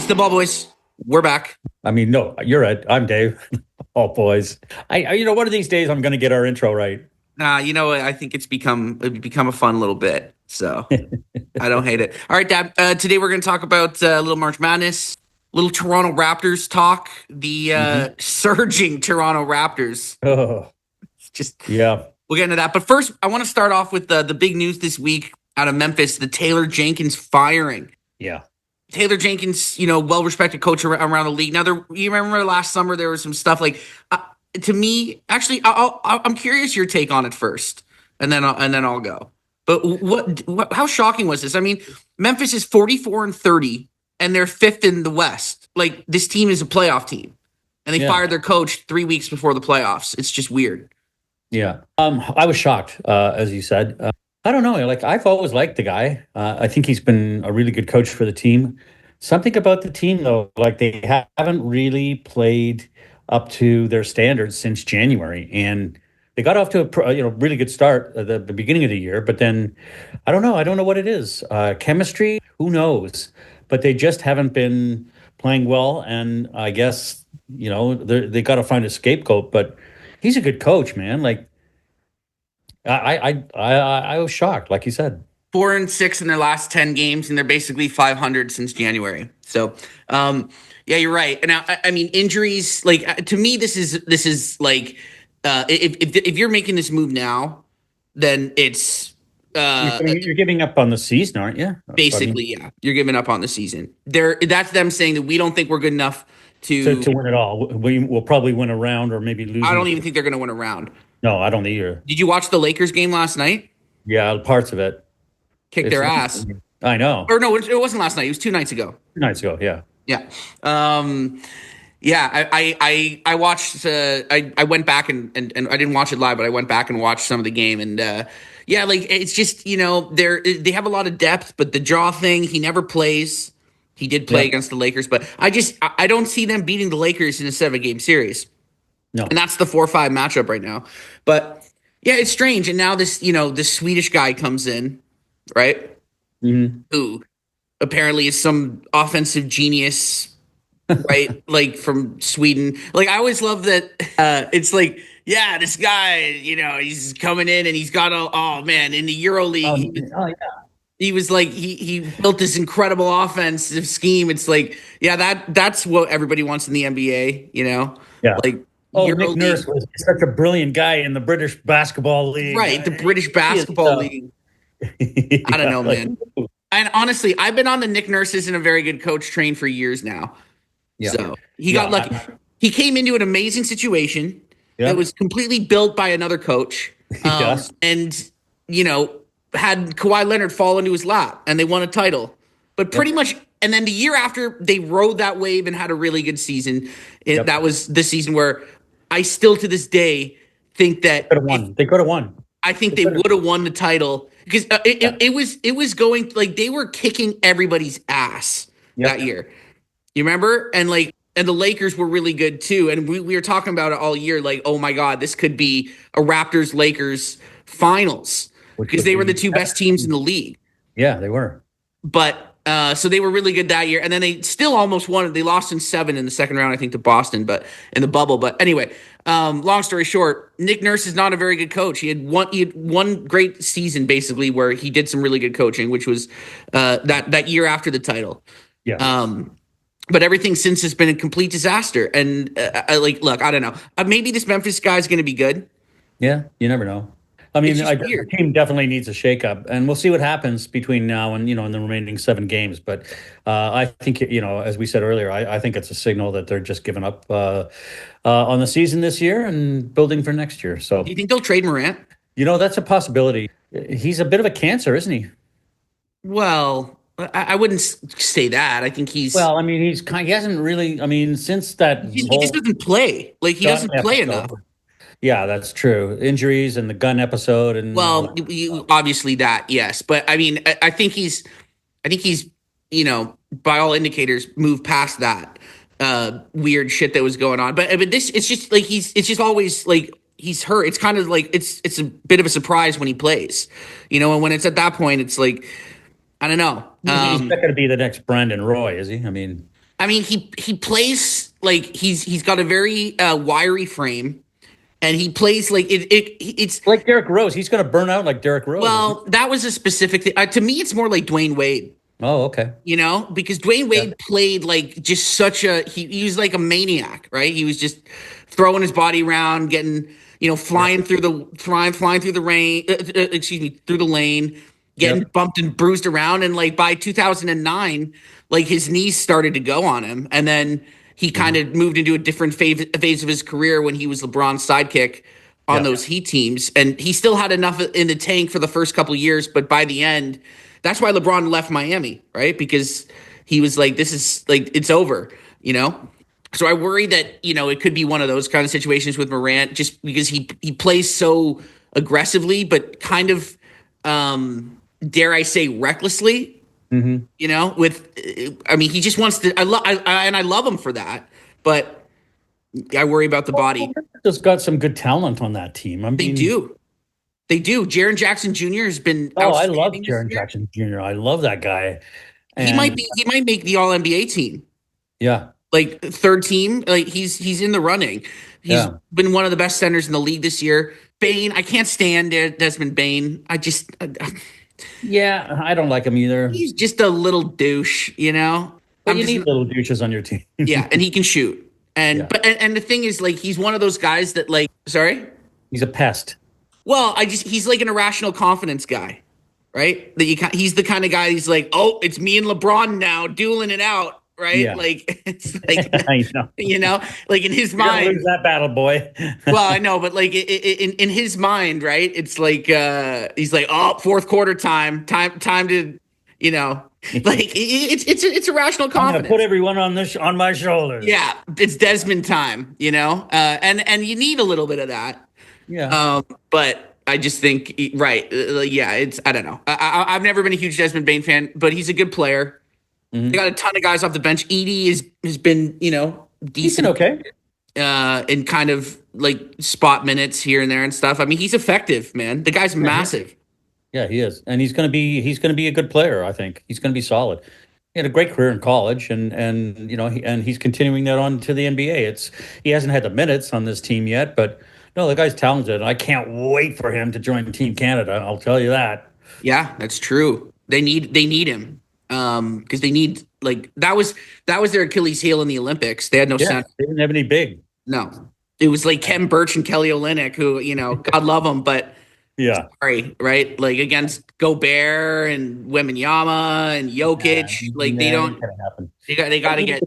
The ball boys. We're back. I mean, no, you're Ed. I'm Dave. Oh, boys. One of these days I'm going to get our intro right. I think it's become a fun little bit. So I don't hate it. All right, Dad. Today we're going to talk about a little March Madness, little Toronto Raptors talk. The Hmm. surging Toronto Raptors. Oh, It's just yeah. we'll get into that. But first, I want to start off with the big news this week out of Memphis: the Taylor Jenkins firing. Yeah. Taylor Jenkins, well-respected coach around the league. Now, you remember last summer there was some stuff like, to me, actually, I'm curious your take on it first, and then I'll go. But how shocking was this? I mean, Memphis is 44-30, and they're fifth in the West. Like this team is a playoff team, and they Yeah. fired their coach 3 weeks before the playoffs. It's just weird. Yeah. I was shocked, as you said. I don't know. Like, I've always liked the guy. I think he's been a really good coach for the team. Something about the team, though, like they haven't really played up to their standards since January, and they got off to a really good start at the beginning of the year. But then, I don't know. I don't know what it is. Chemistry, who knows? But they just haven't been playing well, and I guess they got to find a scapegoat. But he's a good coach, man. Like I was shocked, like you said. 4-6 in their last 10 games, and they're basically 500 since January. So, yeah, you're right. And I mean, injuries. Like to me, this is like if you're making this move now, then it's uh, You're giving up on the season, aren't you? I mean, basically, yeah, you're giving up on the season. That's them saying that we don't think we're good enough to to. to win it all, we will probably win a round or maybe lose I in don't the. even think they're going to win a round. No, I don't either. Did you watch the Lakers game last night? Yeah, parts of it. Kick It's their ass. I know. Or no, it wasn't last night. It was 2 nights ago. 2 nights ago, yeah. Yeah. Yeah, I watched. I went back and I didn't watch it live, but I went back and watched some of the game, and yeah, like it's just they have a lot of depth, but the jaw thing, he never plays. He did play Yeah. against the Lakers, but I don't see them beating the Lakers in a 7 game series, No. and that's the 4-5 matchup right now. But yeah, it's strange, and now this Swedish guy comes in, right? Hmm. Who apparently is some offensive genius, right? Like from Sweden. Like I always love that. It's like, yeah, this guy, he's coming in and he's got oh man, in the Euro League, Oh, oh, yeah. he was like he built this incredible offensive scheme. It's like, yeah, that's what everybody wants in the NBA, Yeah. like Oh, Euro Nick Nurse League, was such a brilliant guy in the British Basketball League. right? The British He is, Basketball League. I don't yeah, know, like, man. And honestly, I've been on the Nick Nurse isn't a very good coach train for years now. yeah. So he got Yeah. lucky. He came into an amazing situation that Yeah. was completely built by another coach, Yes. and you know had Kawhi Leonard fall into his lap, and they won a title. But pretty Yep. much, and then the year after, they rode that wave and had a really good season. Yep. That was the season where I still to this day think that Could have won. They could have won. I think They they could have. would have won the title because Yeah. it was going like they were kicking everybody's ass that Yep. year. You remember? And the Lakers were really good too. And we were talking about it all year, like, oh my God, this could be a Raptors Lakers finals Which because would they were the be. two best teams in the league. Yeah, they were. But so they were really good that year. And then they still almost won it. They lost in 7 in the second round, I think, to Boston, but in the bubble. But anyway, long story short, Nick Nurse is not a very good coach. He had one great season basically where he did some really good coaching, which was that year after the title. Yeah. But everything since has been a complete disaster. And look, I don't know. Maybe this Memphis guy is going to be good. Yeah, you never know. I It's mean, just the weird. team definitely needs a shakeup, and we'll see what happens between now and in the remaining 7 games. But I think as we said earlier, I think it's a signal that they're just giving up on the season this year and building for next year. Do So you think they'll trade Morant? that's a possibility. He's a bit of a cancer, isn't he? Well, I wouldn't say that. I think Well, I mean, he hasn't really. I mean, since that he just whole doesn't play. Like he gun doesn't play episode. enough. Yeah, that's true. Injuries and the gun episode and all Well, that. obviously that, yes, but I mean, I think he's, by all indicators, moved past that weird shit that was going on. But this, it's just like it's just always like he's hurt. It's kind of like it's a bit of a surprise when he plays, and when it's at that point, it's like I don't know. He's not going to be the next Brandon Roy, is he? I mean, I mean, he plays like he's got a very wiry frame, and he plays like it's Like Derrick Rose, he's going to burn out like Derrick Rose, isn't well, that was a specific thing. To me, it's more like Dwayne Wade. he? Oh, okay. Because Dwayne Yeah. Wade played like just such he was like a maniac, right? He was just throwing his body around, getting, Yeah. flying through the rain, excuse me, through the lane, getting Yep. bumped and bruised around. And like by 2009, like his knees started to go on him. And then he kind Mhm. of moved into a different phase of his career when he was LeBron's sidekick on Yeah. those Heat teams. And he still had enough in the tank for the first couple of years, but by the end, that's why LeBron left Miami, right? Because he was like, this is like, it's over, you know? So I worry that, it could be one of those kind of situations with Morant just because he plays so aggressively, but kind of, dare I say, recklessly, Hmm. with, I mean, he just wants to, and I love him for that, but I worry about the body. Just got some good talent on that team. I They mean, do. They do. Jaren Jackson Jr. has been oh, I love outstanding this Jaron year. Jackson Jr. I love that guy. He And might make the all NBA team. yeah, Like third team. Like he's in the running. He's yeah, been one of the best centers in the league this year. Bain, I can't stand Desmond Bain. yeah. I don't like him either. He's just a little douche, But I'm you just need little douches on your team. yeah, and he can shoot. And Yeah, but and the thing is, like, he's one of those guys that like, sorry. he's a pest. Well, he's like an irrational confidence guy, right? He's the kind of guy. He's like, oh, it's me and LeBron now dueling it out, right? Yeah, Like it's like I know. like in his You're gonna mind. lose that battle, boy. Well, I know, but like in his mind, right? It's like he's like, oh, fourth quarter time to, you know, like it's irrational I'm gonna put confidence. everyone on this on my shoulders. Yeah, it's Desmond time, and you need a little bit of that. Yeah. But I just think, right, yeah, it's I don't know. I've never been a huge Desmond Bain fan, but he's a good player. They Hmm. got a ton of guys off the bench. Edie has been, He's been decent okay. in kind of like spot minutes here and there and stuff. I mean, he's effective, man. The guy's Yeah, massive. yeah, he is, and he's gonna be a good player. I think he's gonna be solid. He had a great career in college, and he's continuing that on to the NBA. He hasn't had the minutes on this team yet, but no, the guy's talented. And I can't wait for him to join Team Canada. I'll tell you that. Yeah, that's true. They need him because they need like that was their Achilles heel in the Olympics. They had no Yeah, center. they didn't have any big. No, it was like Ken Birch and Kelly Olynyk, who God love them, but Yeah, sorry, right? Like against Gobert and Weminyama and yeah, Jokic, like they nah, it don't. could happen. They got But to get.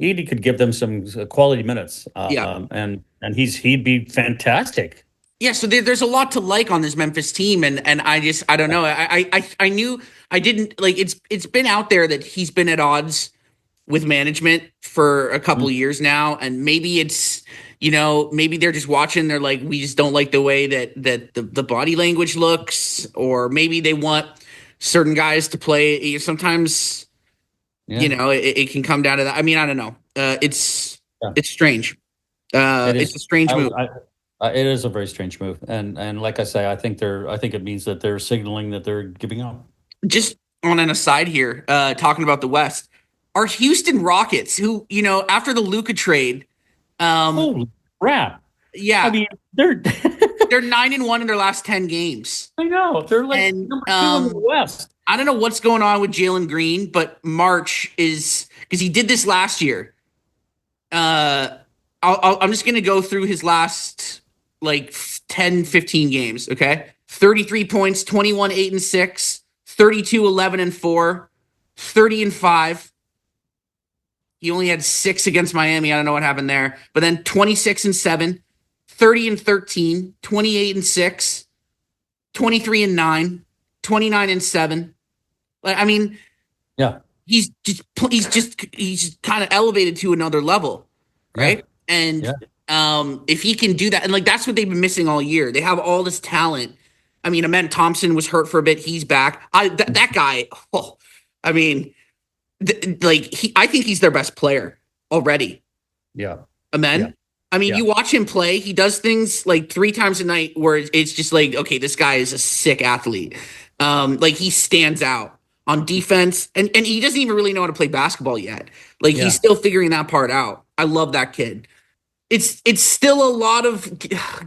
Edie could give them some quality minutes, Yeah, and he'd be fantastic. yeah. So there's a lot to like on this Memphis team, and I don't know. I knew I didn't like it's been out there that he's been at odds with management for a couple Mhm. of years now, and maybe it's maybe they're just watching. They're like, we just don't like the way that the body language looks, or maybe they want certain guys to play. Sometimes Yeah, it can come down to that. I mean, I don't know. yeah, It's strange. it It's is. a strange I, move. it is a very strange move, and like I say, I think it means that they're signaling that they're giving up. Just on an aside here, talking about the West, our Houston Rockets, who after the Luca trade, um, Holy crap! I yeah, mean, they're. they're 9-1 in their last 10 games, I know they're like and number two in the West. I don't know what's going on with Jalen Green, but March is because he did this last year. I'm just going to go through his last like 10, 15 games. Okay. 33 points, 21, 8 and 6, 32, 11 and 4, 30 and 5. He only had 6 against Miami. I don't know what happened there. But then 26 and 7, 30 and 13, 28 and 6, 23 and 9, 29 and 7. Like, I mean, Yeah, he's just kind of elevated to another level, yeah, right? And yeah. if he can do that, and like that's what they've been missing all year. They have all this talent. I mean, Amen Thompson was hurt for a bit. He's back. That guy. Oh, I mean, I think he's their best player already. Yeah, yeah, Amen. I mean, yeah, you watch him play. He does things like 3 times a night where it's just like, okay, this guy is a sick athlete. Like he stands out on defense, and he doesn't even really know how to play basketball yet. Like he's Yeah. still figuring that part out. I love that kid. It's still a lot of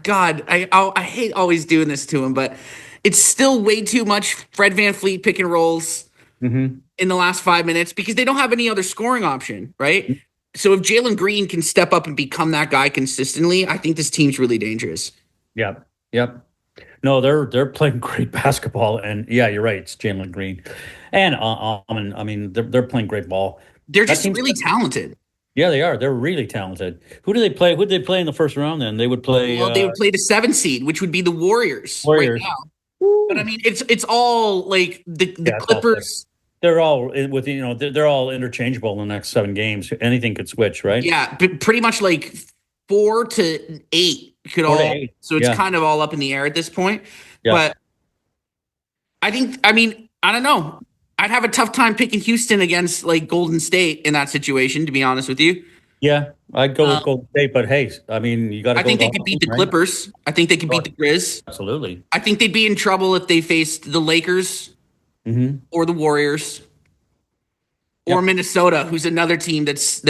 God. I hate always doing this to him, but it's still way too much Fred VanVleet pick and rolls Hmm. in the last 5 minutes because they don't have any other scoring option, right? So if Jalen Green can step up and become that guy consistently, I think this team's really dangerous. Yep. Yep. No, they're playing great basketball, and yeah, you're right. It's Jalen Green, and I mean, they're playing great ball. They're That just team's really talented. Yeah, they are. They're really talented. Who do they play? Who did they play in the first round? Then they would play Well, they would play the 7 seed, which would be the Warriors right Warriors. now. But I Woo. mean, it's all like the Yeah, it's all set. Clippers. They're all with they're all interchangeable in the next 7 games. Anything could switch, right? Yeah, pretty much like 4 to 8 could 4 to 8. so it's Yeah, kind of all up in the air at this point. yeah, But I mean, I don't know. I'd have a tough time picking Houston against like Golden State in that situation, to be honest with you. yeah. I'd go Uh, with Golden State, but hey, I mean, you got to I go think the they could home, beat the right? Clippers. I think they could beat Oh, the Grizz. absolutely. I think they'd be in trouble if they faced the Lakers Hmm. or the Warriors or Yep. Minnesota, who's another team that's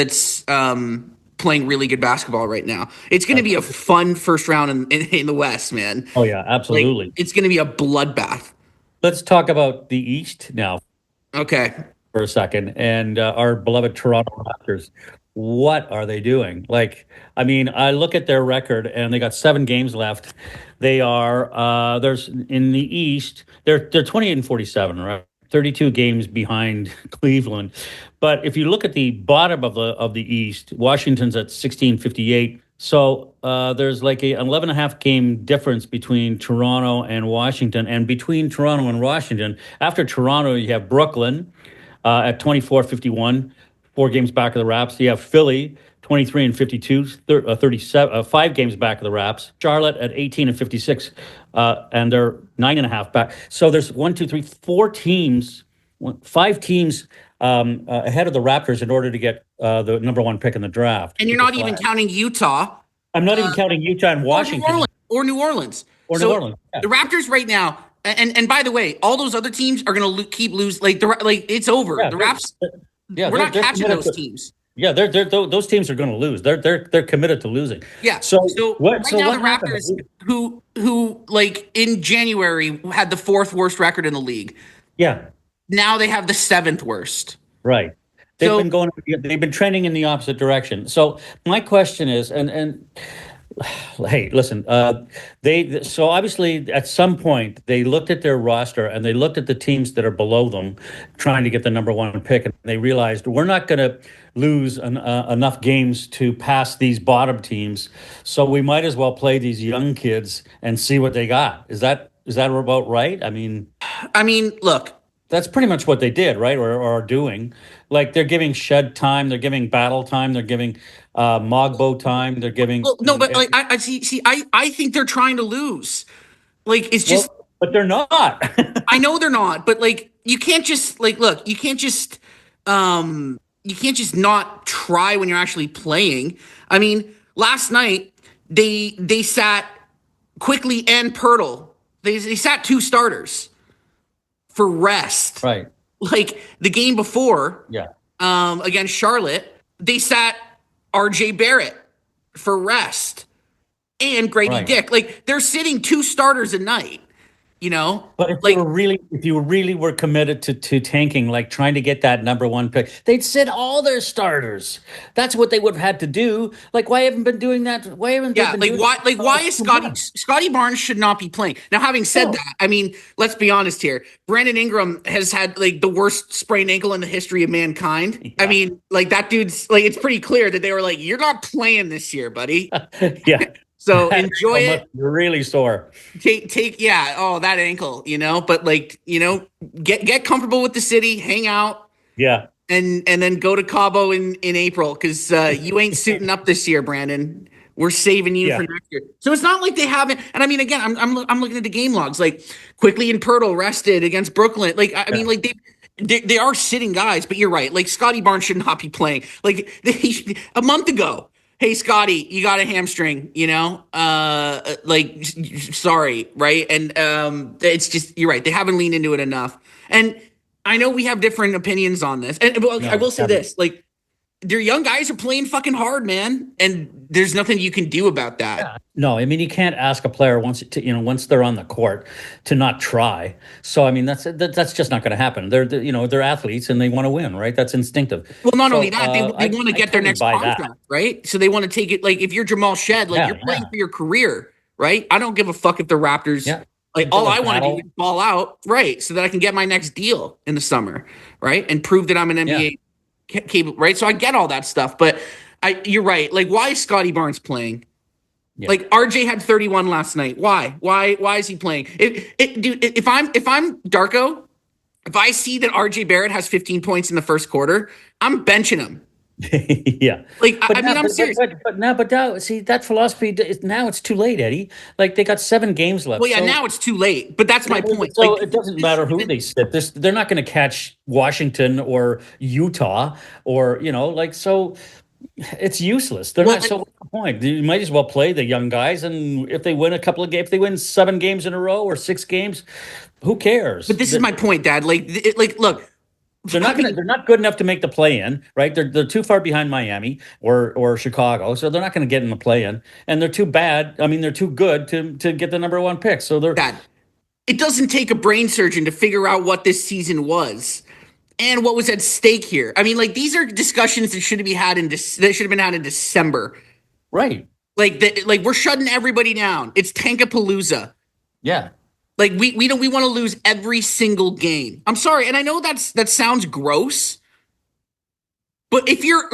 playing really good basketball right now. It's going to be a fun first round in the West, man. Oh yeah, Like absolutely. it's going to be a bloodbath. Let's talk about the East now Okay. for a second, and our beloved Toronto Raptors. What are they doing? Like, I mean, I look at their record, and they got 7 games left. They are there's in the East. They're 28-47, right? 32 games behind Cleveland. But if you look at the bottom of the East, Washington's at 16-58. So there's like a 11 and a half game difference between Toronto and Washington, and between Toronto and Washington. After Toronto, you have Brooklyn at 24-51, 4 games back of the Raps. You have Philly 23-52, 37, 5 games back of the Raps. Charlotte at 18-56, and they're 9.5 back. So there's 4 teams, 5 teams ahead of the Raptors in order to get the number 1 pick in the draft. And you're Keep it not even flat. counting Utah I'm not even counting Utah and or New Washington Orleans or New Orleans. or New So Orleans. Yeah. the Raptors right now, and by the way, all those other teams are going to keep lose. Like it's over. Yeah, The Raps, yeah, we're not they're catching committed those to. teams. Yeah, those teams are going to lose. They're committed to losing. Yeah. So So what? right So now the what happened? Raptors, who like in January had the fourth worst record in the league, Yeah, now they have the seventh worst. right. They've So been going. They've been trending in the opposite direction. So my question is, and hey, listen, they so obviously at some point they looked at their roster and they looked at the teams that are below them, trying to get the number 1 pick, and they realized we're not going to lose enough games to pass these bottom teams, so we might as well play these young kids and see what they got. Is that about right? I mean, look, That's pretty much what they did, right? Or are doing. Like they're giving Shed time, they're giving Battle time, they're giving Mogbo time, they're giving. well, no, but like I see, I think they're trying to lose. Like it's Well, just but they're not. I know they're not, but like you can't just like look, you can't just not try when you're actually playing. I mean, last night they sat Quickly and Pirtle. They sat 2 starters for rest. Right. Like the game before, Yeah. against Charlotte, they sat RJ Barrett for rest and Grady Right. Dick. Like they're sitting 2 starters a night, you know? But if Like you really were committed to tanking, like trying to get that number 1 pick, they'd sit all their starters. That's what they would have had to do. Like, why haven't been doing that? Why haven't they yeah, been like doing why that like for the why last is 2 Scotty months? Scotty Barnes should not be playing. Now, having said No. that, I mean, let's be honest here. Brandon Ingram has had like the worst sprained ankle in the history of mankind. I Yeah. mean, like that dude's like it's pretty clear that they were like, you're not playing this year, buddy. Yeah. So That enjoy ankle it. must be really sore. Take yeah, oh that ankle, but like, get comfortable with the city, hang out, Yeah. and then go to Cabo in April because you ain't suiting up this year, Brandon. We're saving you Yeah. for next year. So it's not like they haven't. And I mean, again, I'm looking at the game logs. Like Quickly and Pirtle rested against Brooklyn. Like I mean, Yeah. like they are sitting guys. But you're right. Like Scotty Barnes should not be playing. Like a month ago. Hey Scotty, you got a hamstring, like sorry, right? And it's just you're right. They haven't leaned into it enough. And I know we have different opinions on this, and but I No, will say never. this: like, their young guys are playing fucking hard, man, and there's nothing you can do about that. Yeah. No, I mean you can't ask a player once they're on the court to not try. So I mean that's just not going to happen. They're athletes and they want to win, right? That's instinctive. Well, not only So that, they want to I get their totally next buy that. contract, right? So they want to take it. Like, if you're Jamal Shed, like, Yeah, you're playing yeah, for your career, right? I don't give a fuck if the Raptors. yeah. Like, People all like I want to do is battle. ball out, right? So that I can get my next deal in the summer, right? And prove that I'm an Yeah, NBA capable, right? So I get all that stuff, but you're right. Like, why is Scotty Barnes playing? yeah. Like, RJ had 31 last night. Why? Why is he playing? Dude, if I'm Darko, if I see that RJ Barrett has 15 points in the first quarter, I'm benching him. Yeah, Like, but I mean, now, I'm serious. but now, see that philosophy. Now it's too late, Eddie. Like they got 7 games left, Well, yeah, so now it's too late, but that's my point. so Like, it doesn't this matter should have who been they sit. They're not going to catch Washington or Utah or like so. It's useless. They're well, not. So what's the point? You might as well play the young guys, and if they win a couple of games, if they win 7 games in a row or 6 games, who cares? but this is my point, Dad. Like, look, They're not gonna. having They're not good enough to make the play in, right? They're too far behind Miami or Chicago, so they're not going to get in the play in, and they're too bad. I mean, they're too good to get the number one pick. So they're Dad, it doesn't take a brain surgeon to figure out what this season was and what was at stake here. I mean, like, these are discussions that should have been had that should have been had in December. right. Like, we're shutting everybody down. It's Tankapalooza. Yeah. Like, we want to lose every single game. I'm sorry, and I know that sounds gross, but if you're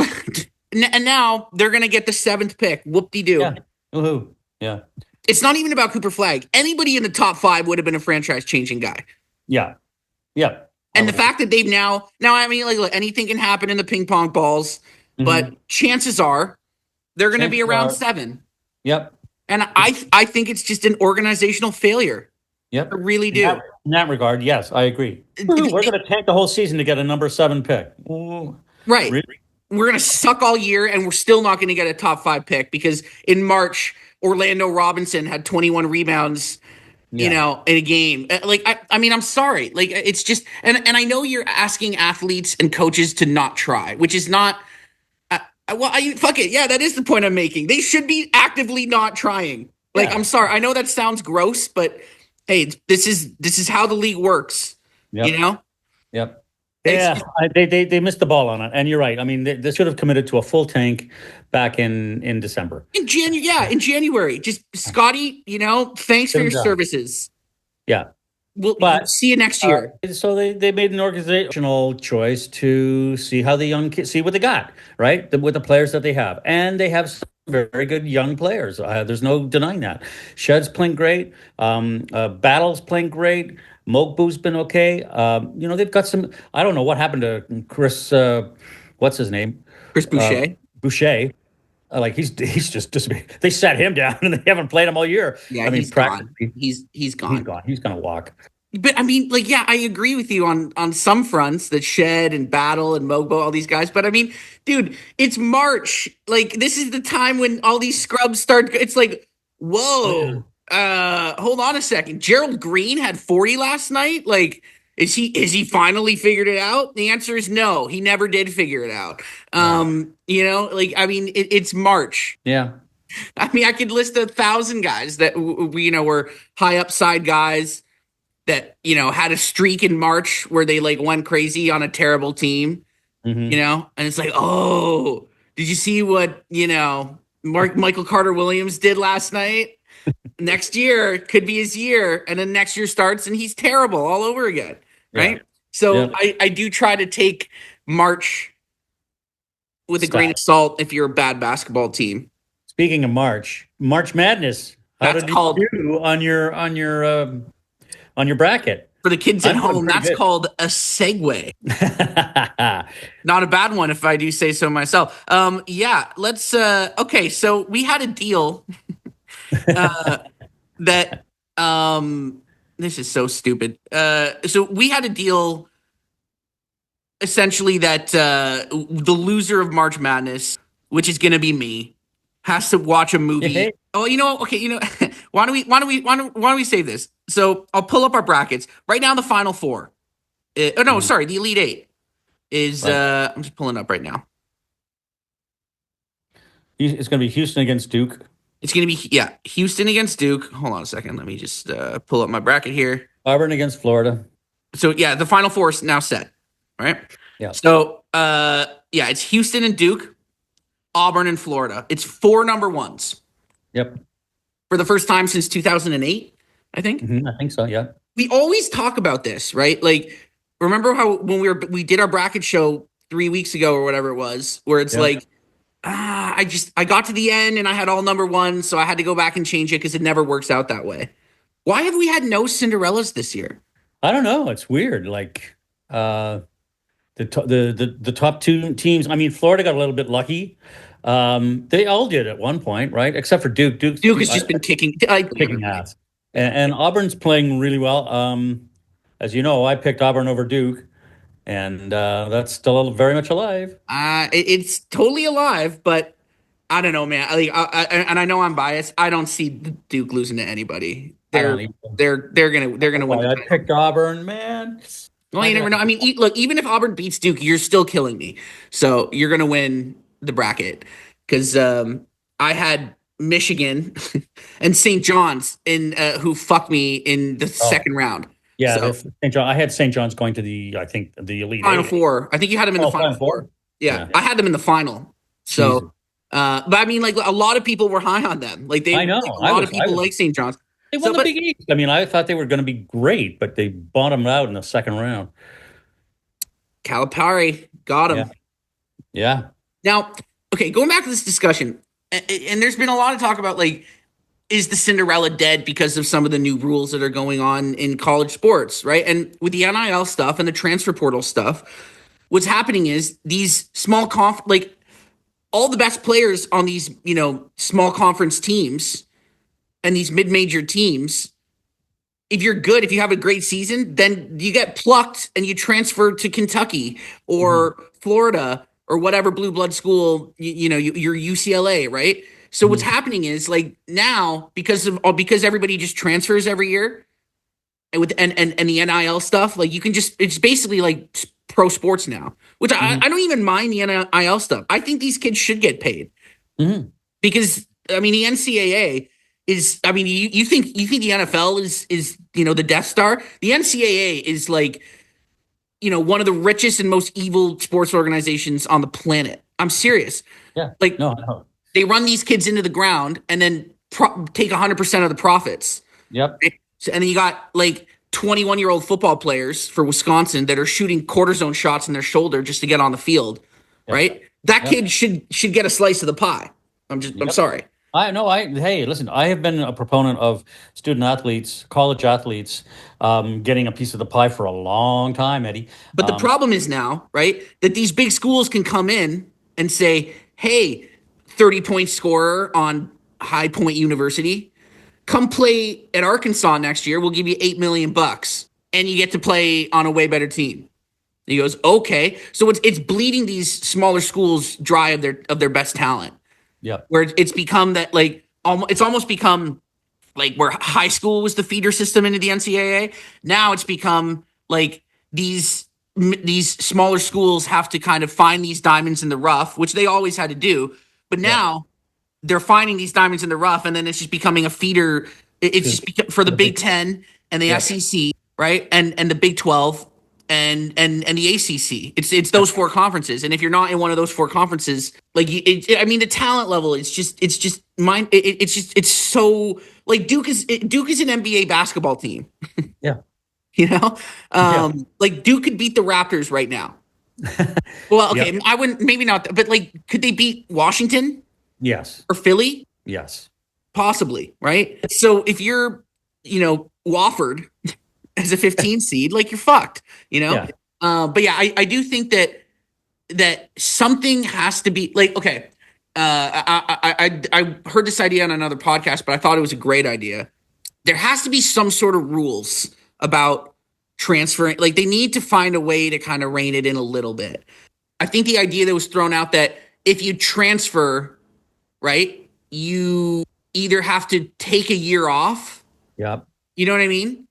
and now they're gonna get the seventh pick. Whoop de Yeah. doo. Woohoo. Yeah. It's not even about Cooper Flag. Anybody in the top five would have been a franchise changing guy. Yeah. Yeah. I And the would agree. fact that they've now, I mean, like, look, anything can happen in the ping pong balls, but Mhm. chances are they're going to be Chances around are. seven. Yep. And I think it's just an organizational failure. I Yep. really In that, do. in that regard, yes, I agree. Woohoo, we're going to tank the whole season to get a number 7 pick. Ooh, Right. really? We're going to suck all year, and we're still not going to get a top five pick because in March, Orlando Robinson had 21 rebounds, Yeah. in a game. Like, I mean, I'm sorry. Like, it's just, and I know you're asking athletes and coaches to not try, which is not, fuck it. Yeah, that is the point I'm making. They should be actively not trying. Like, Yeah. I'm sorry. I know that sounds gross, but hey, this is how the league works. You Yep. know, Yep. it's Yeah, they missed the ball on it, and you're right. I mean, they should have committed to a full tank back in December. in January. Yeah, in January. Just Scotty. Thanks for Get them your done. services. Yeah, We'll but see you next year. so they made an organizational choice to see how the young kids see what they got, right? With the players that they have, and they have some very good young players. There's no denying that. Shed's playing great. Battle's playing great. Mogbu's been okay. They've got some. I don't know what happened to Chris. What's his name? Chris Uh, Boucher. Boucher. Like he's just disappeared. They sat him down and they haven't played him all year. Yeah, I mean, he's gone. practically, He's he's gone. gone. He's gonna walk. But I mean, like, yeah, I agree with you on some fronts that Shed and Battle and Mogbo, all these guys. But I mean, dude, it's March. Like, this is the time when all these scrubs start. It's like, Yeah. whoa, hold on a second. Gerald Green had 40 last night. Like, is he finally figured it out? The answer is no. He never did figure it out. Right. Like, I mean, it's March. Yeah. I mean, I could list 1,000 guys that were high upside guys that had a streak in March where they like went crazy on a terrible team, Hmm. and it's like, oh, did you see what Michael Carter Williams did last night? Next year could be his year, and then next year starts and he's terrible all over again, Yeah. right? So Yeah. I do try to take March with a grain Stat. of salt if you're a bad basketball team. Speaking of March Madness. How That's did you called do on your bracket? for the kids at I'm doing home. pretty That's good. called a segue. Not a bad one, if I do say so myself. Yeah, let's. Okay, so we had a deal that. This is so stupid. So we had a deal essentially that the loser of March Madness, which is going to be me, has to watch a movie. Hey, Oh, okay, why don't we save this? So I'll pull up our brackets right now. The final four. Oh no, Mhm. sorry, the Elite Eight is. Right. I'm just pulling up right now. It's going to be Houston against Duke. It's gonna be Houston against Duke. Hold on a second. Let me just pull up my bracket here. Auburn against Florida. So yeah, the Final Four is now set, right? Yeah. So yeah, it's Houston and Duke, Auburn and Florida. It's four number ones Yep. for the first time since 2008, I think. I think so. Yeah. We always talk about this, right? Like, remember how when we did our bracket show 3 weeks ago or whatever it was, where it's Yeah. like, I got to the end and I had all number ones, so I had to go back and change it because it never works out that way. Why have we had no Cinderellas this year? I don't know. It's weird. Like uh, the top two teams. I mean, Florida got a little bit lucky. They all did at one point, right? Except for Duke. Duke has just been kicking. Kicking ass, and Auburn's playing really well. As you know, I picked Auburn over Duke, and that's still very much alive. It's totally alive, but I don't know, man. And I know I'm biased. I don't see Duke losing to anybody. I don't even. They're gonna win Why the I title. picked Auburn, man. Well, you never know. I mean, look, even if Auburn beats Duke, you're still killing me. So you're gonna win the bracket because I had Michigan and St. John's in who fucked me in the Oh, second round. yeah, So St. John. I had St. John's going to I think the Elite Final Eight. Four. I think you had them in the Oh, Final Final Four. Four. Yeah, Yeah, I had them in the final. Jesus. So, but I mean, like a lot of people were high on them. I Like, know. a lot of people like St. John's. They won So, the but Big East. I mean, I thought they were going to be great, but they bottomed out in the second round. Calipari got Yeah, him. yeah, Now, okay, going back to this discussion, and there's been a lot of talk about like, is the Cinderella dead because of some of the new rules that are going on in college sports, right? And with the NIL stuff and the transfer portal stuff, what's happening is these like all the best players on these, small conference teams and these mid-major teams, if you're good, if you have a great season, then you get plucked and you transfer to Kentucky hmm or Florida or whatever blue blood school you're UCLA, right? So what's hmm happening is like now because everybody just transfers every year and with and the NIL stuff, like you can just it's basically like pro sports now, which I, hmm I don't even mind the NIL stuff. I think these kids should get paid hmm because I mean the NCAA is I mean you think the NFL is the Death Star. The NCAA is like one of the richest and most evil sports organizations on the planet. I'm serious. yeah. Like No, no. they run these kids into the ground and then take 100% of the profits. Yep. Right? So, and then you got like 21-year-old football players for Wisconsin that are shooting cortisone shots in their shoulder just to get on the field, Yep. right? That Yep. kid should get a slice of the pie. I'm Yep. sorry. I know. Hey, listen. I have been a proponent of student athletes, college athletes, getting a piece of the pie for a long time, Eddie. But the problem is now, right, that these big schools can come in and say, hey, 30-point scorer on High Point University, come play at Arkansas next year. We'll give you 8 million bucks and you get to play on a way better team. He goes, okay. So it's bleeding these smaller schools dry of their best talent. Yep. Where it's become that like it's almost become like where high school was the feeder system into the NCAA. Now it's become like these smaller schools have to kind of find these diamonds in the rough, which they always had to do. But Yep. now they're finding these diamonds in the rough, and then it's just becoming a feeder. It's To, just for to the the Big big. Ten and the Yep. SEC, right, and the Big 12 and the ACC. It's those four conferences, and if you're not in one of those four conferences, like I mean, the talent level, it's just mine. It's so like Duke is an NBA basketball team, Yeah. you know. Yeah. Like Duke could beat the Raptors right now. Well, Yep. okay, I wouldn't maybe not, but like, could they beat Washington Yes. or Philly? Yes. Possibly, right? So if you're, Wofford as a 15 seed, like you're fucked, you know? Yeah. But yeah, I do think that something has to be like, okay. I heard this idea on another podcast, but I thought it was a great idea. There has to be some sort of rules about transferring. Like they need to find a way to kind of rein it in a little bit. I think the idea that was thrown out that if you transfer, right, you either have to take a year off. Yep. You know what I mean?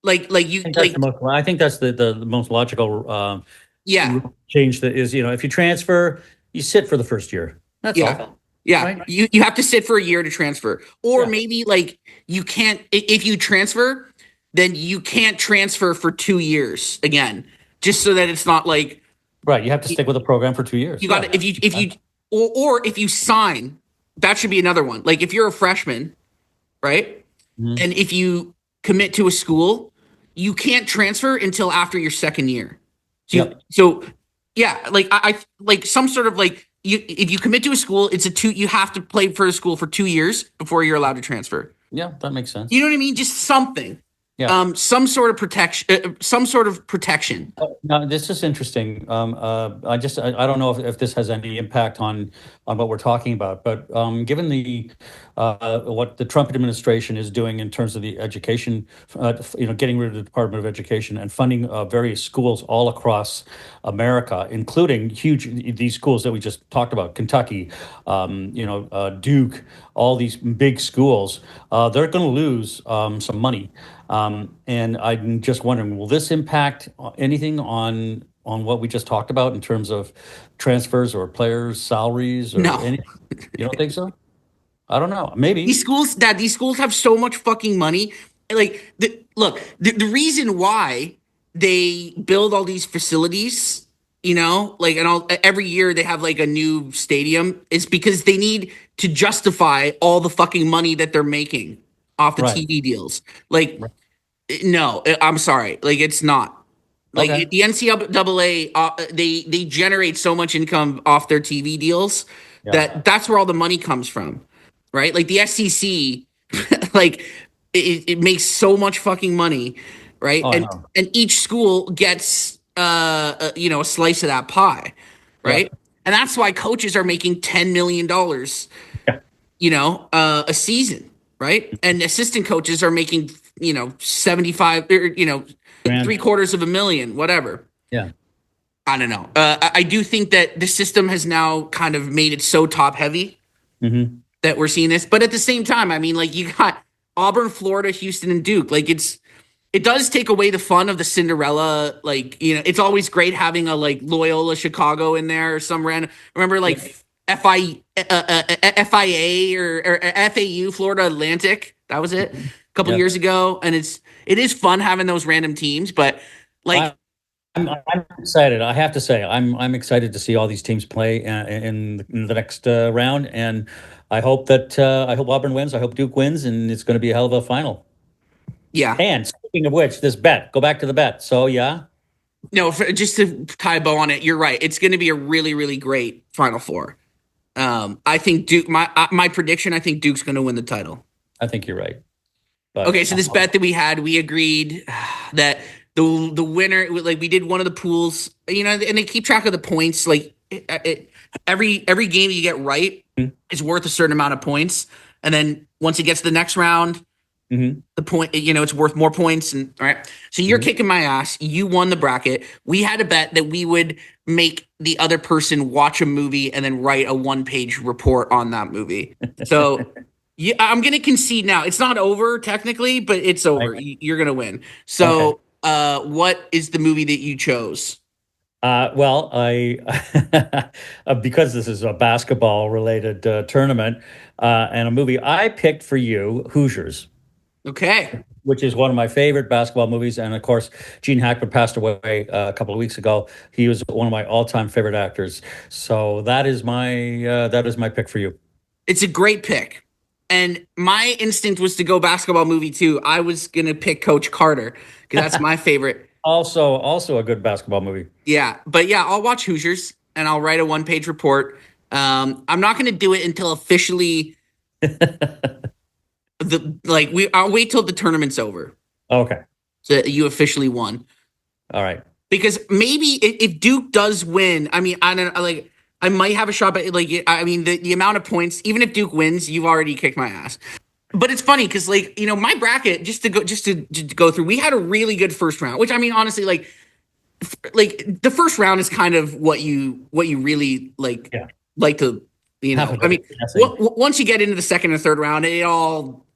like you think that's like the most. I think that's the most logical yeah. change. That is, if you transfer, you sit for the first year. That's Yeah. all, Yeah. right? You have to sit for a year to transfer. Or Yeah, maybe like you can't if you transfer, then you can't transfer for 2 years again. Just so that it's not like right. You have to you, stick with the program for 2 years. you got Yeah. to if you or if you sign, that should be another one. Like if you're a freshman, right? Mhm. And if you commit to a school, you can't transfer until after your second year. Yep. So yeah, like I like some sort of like you if you commit to a school, it's a two you have to play for a school for 2 years before you're allowed to transfer. Yeah, that makes You sense. know what I mean? Just something. Yeah. Some sort of protection some sort of protection. Now, this is interesting. I don't know if this has any impact on what we're talking about, but given the what the Trump administration is doing in terms of the education, getting rid of the Department of Education and funding various schools all across America, including these schools that we just talked about, Kentucky, Duke, all these big schools, they're going to lose some money. And I'm just wondering, will this impact anything on what we just talked about in terms of transfers or players' salaries or No. anything? You don't think so? I don't know. These Maybe. schools, Dad, these schools have so much fucking money. Like, the reason why they build all these facilities, like, and all every year they have like a new stadium, is because they need to justify all the fucking money that they're making off the Right. TV deals. Like, Right. no, I'm sorry. Like, it's not. Like Okay. the NCAA, they generate so much income off their TV deals Yeah. that's where all the money comes from, right? Like the SEC, like it makes so much fucking money, right? Oh, I And know. each school gets a slice of that pie, Yeah. right? And that's why coaches are making $10 million, Yeah. a season, right? And assistant coaches are making 75 or Grand. 750,000, whatever. Yeah. I don't know. I do think that the system has now kind of made it so top heavy Hmm. that we're seeing this. But at the same time, I mean, like you got Auburn, Florida, Houston, and Duke. Like it does take away the fun of the Cinderella. Like it's always great having a like Loyola Chicago in there or some random. Remember Yeah. like FIA or FAU Florida Atlantic. That was it a couple Yeah. years ago, and it is fun having those random teams. But like I, I'm excited. I have to say, I'm excited to see all these teams play in the next round, and I hope Auburn wins. I hope Duke wins, and it's going to be a hell of a final. yeah, And speaking of which, this bet. Go back to the bet. So yeah. no, just to tie a bow on it, you're right. It's going to be a really, really great Final Four. I think Duke. My prediction. I think Duke's going to win the title. I think you're right. But Okay, so this bet that we had, we agreed that the winner, like we did one of the pools, and they keep track of the points. Like every game you get right is worth a certain amount of points, and then once it gets to the next round, mm-hmm, the point, it's worth more points. And all right, so you're mm-hmm. kicking my ass. You won the bracket. We had a bet that we would make the other person watch a movie and then write a 1-page report on that movie. So yeah, I'm gonna concede now. It's not over technically, but it's over. Right. You're gonna win. Okay. So, what is the movie that you chose? Well, I because this is a basketball related tournament and a movie, I picked for you Hoosiers, Okay, which is one of my favorite basketball movies. And of course, Gene Hackman passed away a couple of weeks ago. He was one of my all-time favorite actors. So that is my pick for you. it's a great pick. And my instinct was to go basketball movie too. I was gonna pick Coach Carter because that's my favorite. Also a good basketball movie. Yeah, but yeah, I'll watch Hoosiers and I'll write a 1-page report. I'm not gonna do it until officially I'll wait till the tournament's over Okay. so that you officially won. All right. Because maybe if Duke does win, I mean, I don't like I might have a shot, but like I mean, the amount of points, even if Duke wins, you've already kicked my ass. But it's funny because like my bracket just to go through, we had a really good first round, which I mean honestly like the first round is kind of what you really Yeah. like to Half of I it mean is guessing. once you get into the second and third round, it all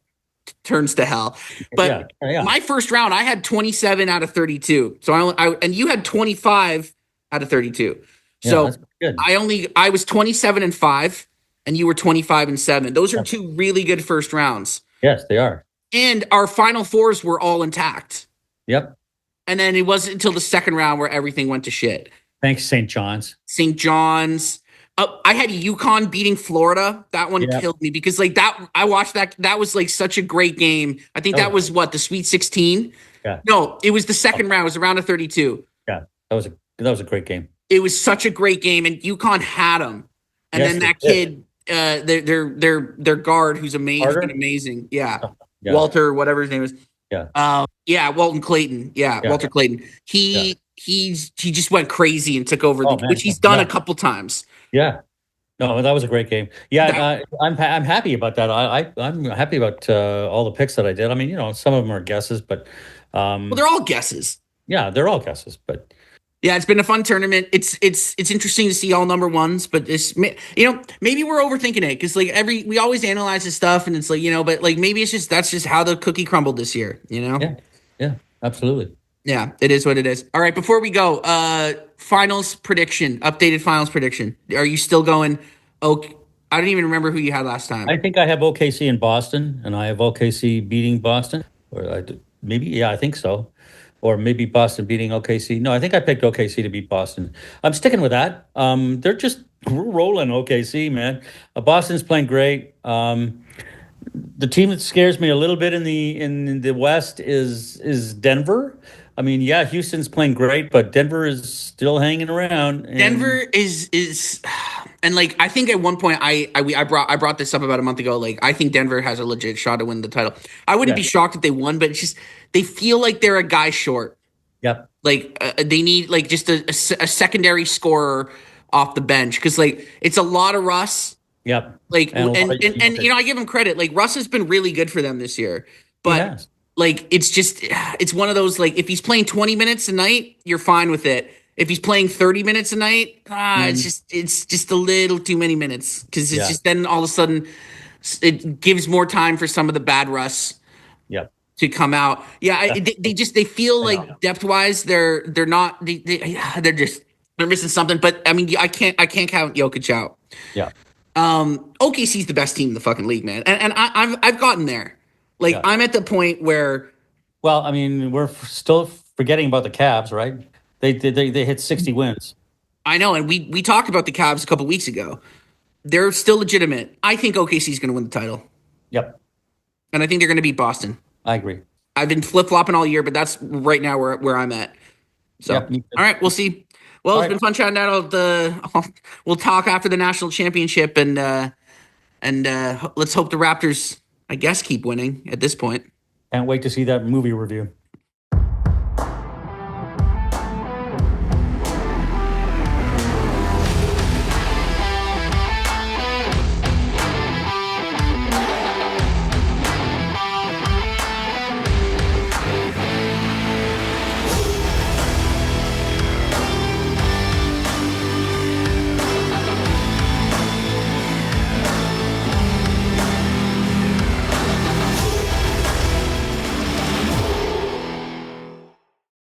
turns to hell. But Yeah, yeah, my first round, I had 27 out of 32. So and you had 25 out of 32. yeah. So That's good. I was 27-5, and you were 25-7. Those are Yep. two really good first rounds. Yes, they are. And our final fours were all intact. Yep. And then it wasn't until the second round where everything went to shit. Thanks, St. John's. St. John's. I had UConn beating Florida. That one Yep. killed me because like that I watched that. That was like such a great game. I think that Oh, was what, the Sweet 16. yeah. No, it was the Oh, second round. It was a round of 32. yeah. That was a great game. It was such a great game, and UConn had them. And Yes, then they that did. kid, their guard, who's amazing, has been Carter. amazing. Yeah, Yeah. Walter, whatever his name is. Yeah. Yeah, Walton Clayton. Yeah, Yeah. Walter Clayton. Yeah. He just went crazy and took over Oh which man. he's done a Yeah. couple times. Yeah. No, that was a great game. Yeah, That, I'm happy about that. I'm happy about all the picks that I did. I mean, some of them are guesses, but well, they're all guesses. yeah, they're all guesses. But Yeah, it's been a fun tournament. It's interesting to see all number ones, but maybe we're overthinking it because like we always analyze this stuff and it's like but like maybe that's just how the cookie crumbled this year. yeah, yeah, absolutely. Yeah, it is what it is. All right, before we go, finals prediction, updated finals prediction. Are you still going? Oh, I don't even remember who you had last time. I think I have OKC in Boston, and I have OKC beating Boston, maybe, yeah, I think so, or maybe Boston beating OKC. No, I think I picked OKC to beat Boston. I'm sticking with that. We're rolling OKC, man. Boston's playing great. The team that scares me a little bit in the West is Denver. I mean, yeah, Houston's playing great, but Denver is still hanging around. Denver And is, and like I think at one point I brought this up about a month ago. Like I think Denver has a legit shot to win the title. I wouldn't yeah, be shocked if they won, but it's just they feel like they're a guy short. yep, Like they need like just a secondary scorer off the bench because like it's a lot of Russ. yep, Like and a lot of and I give him credit. Like Russ has been really good for them this year, he but has. like it's one of those like if he's playing 20 minutes a night, you're fine with it. If he's playing 30 minutes a night, Mhm. it's just a little too many minutes because it's Yeah, just then all of a sudden it gives more time for some of the bad Russ yep. to come out. Yeah, they feel I know. like depth wise they're not they're missing something. But I mean I can't count Jokic out. Yeah, OKC's the best team in the fucking league, man, and I've gotten there. Like yeah. I'm at the point where Well, I mean, we're still forgetting about the Cavs, right? They hit 60 wins. I know, and we talked about the Cavs a couple weeks ago. They're still legitimate. I think OKC's going to win the title, Yep, and I think they're going to beat Boston. I agree. I've been flip flopping all year, but that's right now where I'm at. So, Yep, me all too. right, we'll see. Well, All it's right. been fun chatting out. We'll talk after the national championship, and let's hope the Raptors, I guess, keep winning at this point. Can't wait to see that movie review.